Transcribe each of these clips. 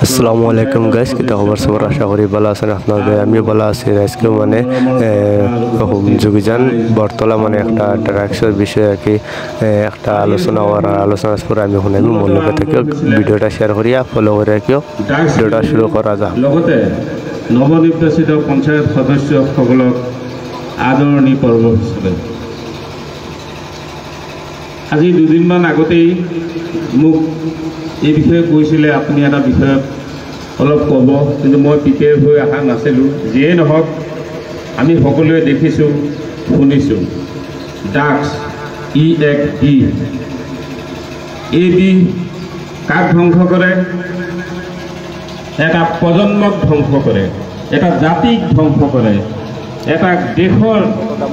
আসসালামু আলাইকুম গাইস, কি খবর সবার? আশা করি ভালো আছেন আপনাদের। আমিও ভালো আছি। আজকে মানে যোগীযান বরতলা মানে একটা ড্রাগসের বিষয়ে আর কি একটা আলোচনা পরে আমি শুনাইম। মোৰ লগে থাকিও ভিডিওটা শেয়াৰ কৰিয়া ফলো কৰে ৰাখিও। ভিডিওটা শুৰু কৰা যাক। লগতে নৱনিৰ্বাচিত পঞ্চায়ত সদস্যসকলক আদৰণি পৰ্ব হিচাপে আজি দুদিনমান আগতেই মোক এই বিষয়ে কৈছিলে, আপুনি এটা বিষয়ত অলপ ক'ব, কিন্তু মই প্ৰিপেয়াৰ হৈ অহা নাছিলোঁ। যিয়েই নহওক, আমি সকলোৱে দেখিছোঁ, শুনিছোঁ, ড্ৰাগছ এই কাক ধ্বংস কৰে? এটা প্ৰজন্মক ধ্বংস কৰে, এটা জাতিক ধ্বংস কৰে, এটা দেশৰ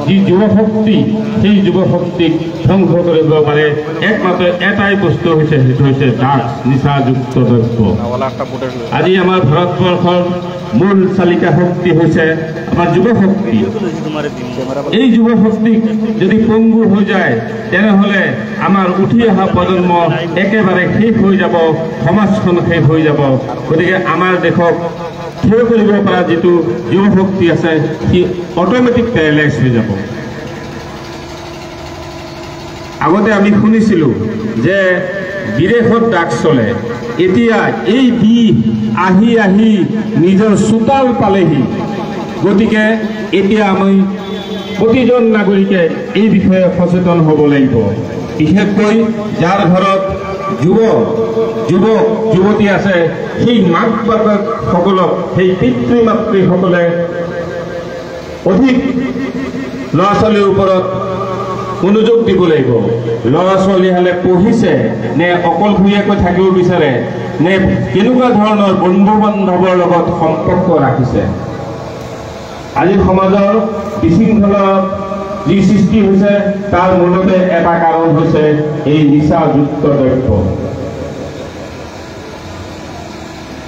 যি যুৱশক্তি, সেই যুৱশক্তিক ধ্বংস কৰিব পাৰে একমাত্ৰ এটাই বস্তু হৈছে, সেইটো হৈছে ড্ৰাগছ, নিচাযুক্ত দ্ৰব্য। আজি আমাৰ ভাৰতবৰ্ষৰ মূল চালিকা শক্তি হৈছে আমাৰ যুৱশক্তি। এই যুৱশক্তিক যদি পংগু হৈ যায়, তেনেহ'লে আমাৰ উঠি অহা প্ৰজন্ম একেবাৰে শেষ হৈ যাব, সমাজখন শেষ হৈ যাব। গতিকে আমাৰ দেশক থিয় কৰিব পৰা যিটো যুৱশক্তি আছে, সি অট'মেটিক পেৰালাইজ হৈ যাব। আগতে আমি শুনিছিলোঁ যে বিদেশত ড্ৰাগছ চলে, এতিয়া এই বিষ আহি আহি নিজৰ চোতাল পালেহি। গতিকে এতিয়া আমি প্ৰতিজন নাগৰিকে এই বিষয়ে সচেতন হ'ব লাগিব। বিশেষকৈ যাৰ ঘৰত যুৱক যুৱতী আছে, সেই মাক বাপেকসকলক, সেই পিতৃ মাতৃসকলে অধিক ল'ৰা ছোৱালীৰ ওপৰত মনোযোগ দিব লাগিব। ল'ৰা ছোৱালী হ'লে পঢ়িছে নে অকলশৰীয়াকৈ থাকিব বিচাৰে, নে কেনেকুৱা ধৰণৰ বন্ধু বান্ধৱৰ লগত সম্পৰ্ক ৰাখিছে। আজি সমাজৰ বিশৃংখলাৰ যি সৃষ্টি হৈছে, তাৰ মূলতে এটা কাৰণ হৈছে এই নিচাযুক্ত দ্ৰব্য।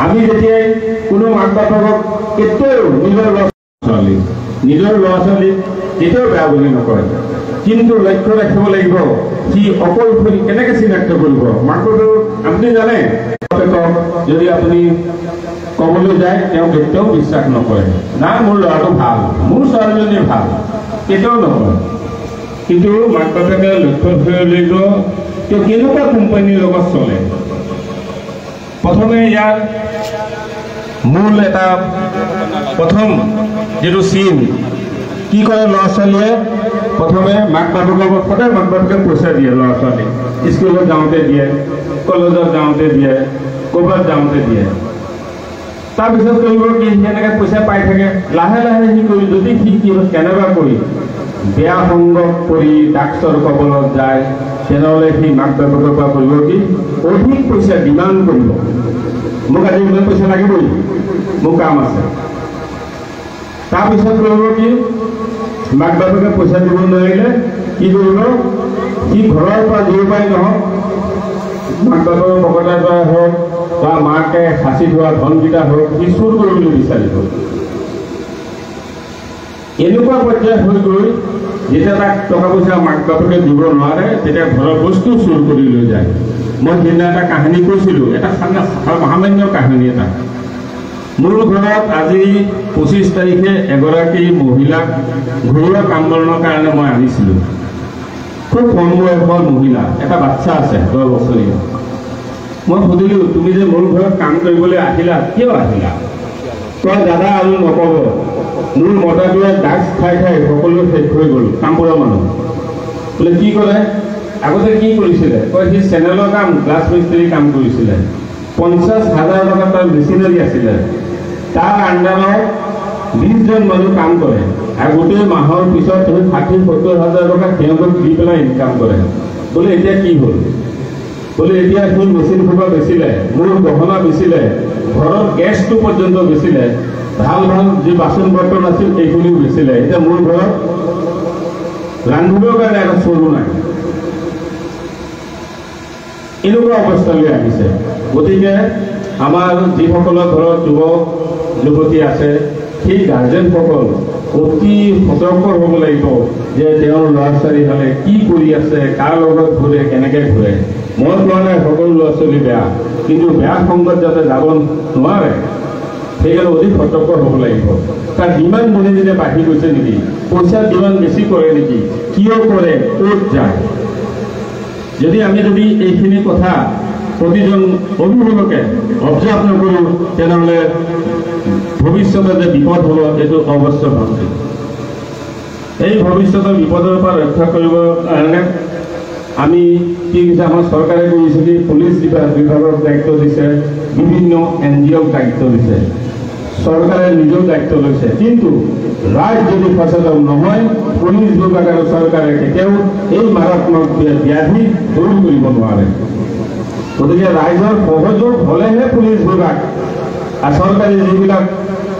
আমি যেতিয়াই কোনো মাক বাপেকক কেতিয়াও নিজৰ ল'ৰা ছোৱালী কেতিয়াও বেয়া বুলি নকয়, কিন্তু লক্ষ্য ৰাখিব লাগিব সি অকলশৰী কেনেকৈ চিনাক্ত কৰিব। মাক বাপেক আপুনি জানে, যদি আপুনি ক'বলৈ যায়, তেওঁ কেতিয়াও বিশ্বাস নকৰে, না মোৰ ল'ৰাটো ভাল, মোৰ ছোৱালীজনী ভাল, কেতিয়াও নকয়। কিন্তু মাক বাপেকে লক্ষ্য ধৰিব লাগিব তেওঁ কেনেকুৱা কোম্পানীৰ লগত চলে। প্ৰথমে ইয়াৰ মূল এটা প্ৰথম যিটো চিন, কি কৰে ল'ৰা ছোৱালীয়ে? প্ৰথমে মাক বাপেকক সদায় মাক বাপেকে পইচা দিয়ে ল'ৰা ছোৱালীক, স্কুলত যাওঁতে দিয়ে, কলেজত যাওঁতে দিয়ে, ক'ৰবাত যাওঁতে দিয়ে। তাৰপিছত কৰিব কি, সি এনেকৈ পইচা পাই থাকে, লাহে লাহে সি কৰি যদি সি কেনেবা কৰি বেয়া সংগত কৰি ড্ৰাগছৰ কবলত যায়, তেনেহ'লে সি মাক বাপেকৰ পৰা কৰিব কি, অধিক পইচা ডিমাণ্ড কৰিব। মোক আজি ইমান পইচা লাগিবই, মোৰ কাম আছে। তাৰপিছত কৰিব কি, মাক বাপেকে পইচা দিব নোৱাৰিলে কি কৰিব, সি ঘৰৰ পৰা দিব পাৰি নহওক, মাক বাপেকৰ পকেটৰ পৰা হওক বা মাকে সাঁচি থোৱা ধনকেইটা হওক, সি চুৰ কৰিবলৈ বিচাৰিব। এনেকুৱা পৰ্যায় হৈ গৈ যেতিয়া তাক টকা পইচা মাক বাপেকে দিব নোৱাৰে, তেতিয়া ঘৰৰ বস্তু চুৰ কৰি লৈ যায়। মই সেইদিনা এটা কাহিনী কৈছিলোঁ, এটা সামান্য কাহিনী এটা। মোৰ ঘৰত আজি 25 তাৰিখে এগৰাকী মহিলাক ঘৰুৱা কাম বনৰ কাৰণে মই আনিছিলোঁ। খুব কম বয়সৰ মহিলা, এটা বাচ্চা আছে 10 বছৰীয়া। মই সুধিলোঁ, তুমি যে মোৰ ঘৰত কাম কৰিবলৈ আহিলা, কিয় আহিলা? তই দাদা আৰু নক'ব, মোৰ মতাটোৱে ড্ৰাগছ খাই খাই সকলো শেষ হৈ গ'ল, কামপুৰৰ মানুহ। বোলে কি ক'লে? আগতে কি কৰিছিলে? কয় সি চেনেলৰ কাম, গ্লাছ মিস্ত্ৰী কাম কৰিছিলে। 50,000 টকা তাৰ মেচিনাৰী আছিলে, তাৰ আণ্ডাৰত 20জন মানুহ কাম কৰে, আৰু গোটেই মাহৰ পিছত 60-70,000 টকা তেওঁলোকক দি পেলাই ইনকাম কৰে। বোলে এতিয়া কি হ'ল? বোলে এতিয়া সি মেচিন সোপা বেচিলে, মোৰ গহনা বেচিলে, ঘৰৰ গেছটো পৰ্যন্ত বেচিলে, ভাল ভাল যি বাচন বৰ্তন আছিল এইখিনিও বেচিলে। এতিয়া মোৰ ঘৰত ৰান্ধিবৰ কাৰণে এটা চৰু নাই। এনেকুৱা অৱস্থালৈ আহিছে। গতিকে আমাৰ যিসকলৰ ঘৰত যুৱক যুৱতী আছে, সেই গাৰ্জেনসকল অতি সতৰ্ক হ'ব লাগিব যে তেওঁৰ ল'ৰা ছোৱালী হ'লে কি কৰি আছে, কাৰ লগত ঘূৰে, কেনেকৈ ঘূৰে। মই কোৱা নাই সকলো ল'ৰা ছোৱালী বেয়া, কিন্তু বেয়া সংগত যাতে যাব নোৱাৰে সেইকাৰণে অধিক সতৰ্ক হ'ব লাগিব। তাৰ ডিমাণ্ড দিনে দিনে বাঢ়ি গৈছে নেকি, পইচা ডিমাণ্ড বেছি কৰে নেকি, কিয় কৰে, ক'ত যায়। যদি এইখিনি কথা প্ৰতিজন অভিভাৱকে অবজাৰ্ভ নকৰোঁ তেনেহ'লে ভৱিষ্যতে যে বিপদ হ'ব এইটো অৱশ্য ভাবিছোঁ। এই ভৱিষ্যতৰ বিপদৰ পৰা ৰক্ষা কৰিবৰ কাৰণে আমি কি কৈছে, আমাৰ চৰকাৰে কৰিছে কি পুলিচ বিভাগক দায়িত্ব দিছে, বিভিন্ন NGOক দায়িত্ব দিছে, চৰকাৰে নিজেও দায়িত্ব লৈছে। কিন্তু ৰাইজ যদি সচেতন নহয়, পুলিচ বিভাগ আৰু চৰকাৰে কেতিয়াও এই মাৰাত্মক ব্যাধি দূৰ কৰিব নোৱাৰে। গতিকে ৰাইজৰ সহযোগ হ'লেহে পুলিচ বিভাগ আৰু চৰকাৰী যিবিলাক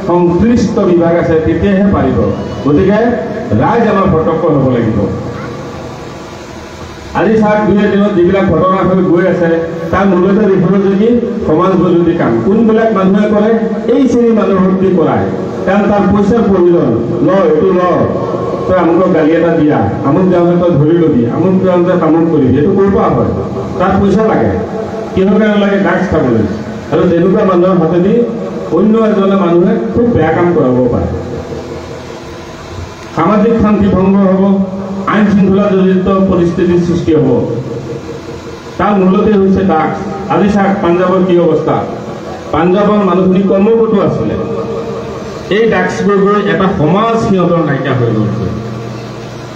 সংশ্লিষ্ট বিভাগ আছে তেতিয়াহে পাৰিব। গতিকে ৰাইজ আমাৰ সতৰ্ক হ'ব লাগিব। আজি চাওক, 2 দিনত যিবিলাক ঘটনা হৈ গৈ আছে তাৰ মূলতে দেখিব যদি সমাজ বিৰোধী কাম কোনবিলাক মানুহে কৰে, এই শ্ৰেণীৰ মানুহক দি কৰায়। কাৰণ তাৰ পইচাৰ প্ৰয়োজন, এইটো তই আমুকক গালি এটা দিয়া, আমুক যাওঁতে তই ধৰি ল'বি, আমুক যাওঁতে তামুক কৰিবি, এইটো কৰিব পৰা হয়। তাত পইচা লাগে, কিহৰ কাৰণে লাগে, ড্ৰাগছ খাবলৈ। আৰু তেনেকুৱা মানুহৰ হাতেদি অন্য এজনে মানুহে খুব বেয়া কাম কৰাব পাৰে। সামাজিক শান্তি ভংগ হ'ব, আইন শৃংখলা জড়িত পৰিস্থিতিৰ সৃষ্টি হ'ব। তাৰ মূলতে হৈছে ড্ৰাগছ। আজি চাওক পাঞ্জাৱৰ কি অৱস্থা, পাঞ্জাৱৰ মানুহখিনি কৰ্মপটু আছিলে, এই ড্ৰাগছবোৰ গৈ এটা সমাজ সিহঁতৰ নাইকিয়া হৈ গৈছে।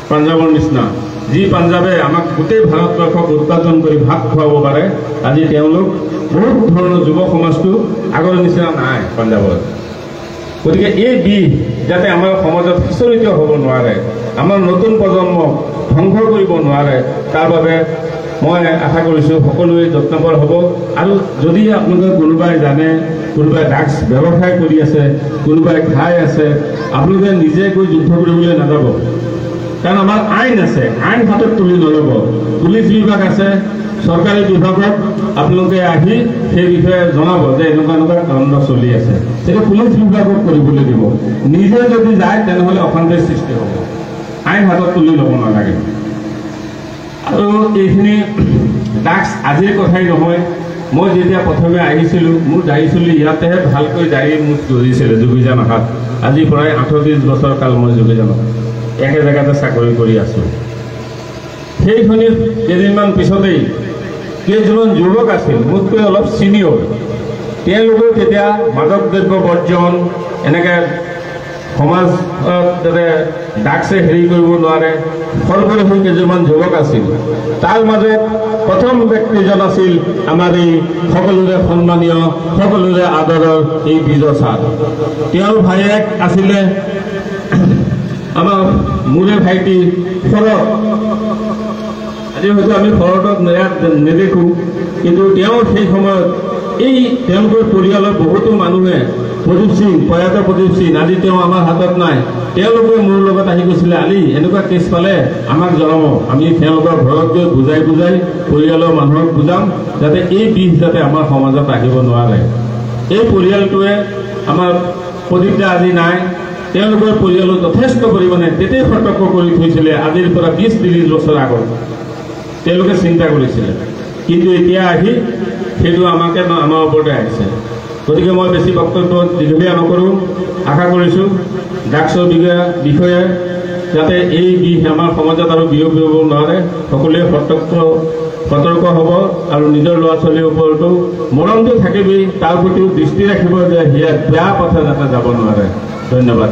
পাঞ্জাৱৰ নিচিনা যি পাঞ্জাৱে আমাক গোটেই ভাৰতবৰ্ষক উৎপাদন কৰি ভাত খুৱাব পাৰে, আজি তেওঁলোক বহুত ধৰণৰ যুৱ সমাজটো আগৰ নিচিনা নাই পাঞ্জাৱত। গতিকে এই বিষ যাতে আমাৰ সমাজত সিঁচৰিত হ'ব নোৱাৰে, আমাৰ নতুন প্ৰজন্মক ধ্বংস কৰিব নোৱাৰে, তাৰ বাবে মই আশা কৰিছোঁ সকলোৱে যত্নপৰ হ'ব। আৰু যদি আপোনালোকে কোনোবাই জানে কোনোবাই ড্ৰাগছ ব্যৱসায় কৰি আছে, কোনোবাই খাই আছে, আপোনালোকে নিজে গৈ যুদ্ধ কৰিবলৈ নাযাব। কাৰণ আমাৰ আইন আছে, আইন হাতত তুলি নল'ব। পুলিচ বিভাগ আছে, চৰকাৰী বিভাগত আপোনালোকে আহি সেই বিষয়ে জনাব যে এনেকুৱা কাণ্ড চলি আছে, সেইটো পুলিচ বিভাগক কৰিবলৈ দিব। নিজে যদি যায় তেনেহ'লে অশান্তিৰ সৃষ্টি হ'ব। আইন হাতত তুলি ল'ব নালাগে। আৰু এইখিনি ড্ৰাগছ আজিৰ কথাই নহয়, মই যেতিয়া প্ৰথমে আহিছিলোঁ মোৰ দাড়ি চুলি ইয়াতেহে ভালকৈ দাড়ি মোক ধৰিছিলে যোগীজান অহাত। আজি প্ৰায় 38 বছৰ কাল মই যোগীজানত একে জেগাতে চাকৰি কৰি আছোঁ। সেইখিনিত কেইদিনমান পিছতেই কেইজনমান যুৱক আছিল মোতকৈ অলপ ছিনিয়ৰ, তেওঁলোকেও তেতিয়া মাদক দ্ৰব্য বৰ্জন, এনেকৈ সমাজত যাতে ড্ৰাগছে হেৰি কৰিব নোৱাৰে, সৰ্বশী কেইজনমান যুৱক আছিল। তাৰ মাজত প্ৰথম ব্যক্তিজন আছিল আমাৰ এই সকলোৰে সন্মানীয়, সকলোৰে আদৰৰ এই বিজয় ছাৰ। তেওঁৰ ভায়েক আছিলে আমাৰ মোৰে ভাইটি শৰৎ। আজি হয়তো আমি শৰতক নেদেখোঁ, কিন্তু তেওঁ সেই সময়ত তেওঁলোকৰ পৰিয়ালৰ বহুতো মানুহে, প্ৰদীপ সিং, প্ৰয়াত প্ৰদীপ সিং, আজি তেওঁ আমাৰ হাতত নাই, তেওঁলোকে মোৰ লগত আহি গৈছিলে, আলি এনেকুৱা কেছ পালে আমাক জনাব, আমি তেওঁলোকৰ ঘৰত গৈ বুজাই পৰিয়ালৰ মানুহক বুজাম যাতে এই বিষ যাতে আমাৰ সমাজত আহিব নোৱাৰে। এই পৰিয়ালটোৱে আমাৰ প্ৰদীপদা আজি নাই, তেওঁলোকৰ পৰিয়ালৰ যথেষ্ট পৰিমাণে তেতিয়াই সতৰ্ক কৰি থৈছিলে। আজিৰ পৰা 20-30 বছৰ আগত তেওঁলোকে চিন্তা কৰিছিলে, কিন্তু এতিয়া আহি সেইটো আমাৰ ওপৰতে আহিছে। গতিকে মই বেছি বক্তব্য দীঘলীয়া নকৰোঁ। আশা কৰিছোঁ ড্ৰাগছৰ বিষয়ে যাতে এই বিষ আমাৰ সমাজত আৰু বিয়পিব নোৱাৰে, সকলোৱে সতৰ্ক হ'ব আৰু নিজৰ ল'ৰা ছোৱালীৰ ওপৰতো মৰমটো থাকিবই, তাৰ প্ৰতিও দৃষ্টি ৰাখিব যে বেয়া পথে যাতে যাব নোৱাৰে। ধন্যবাদ।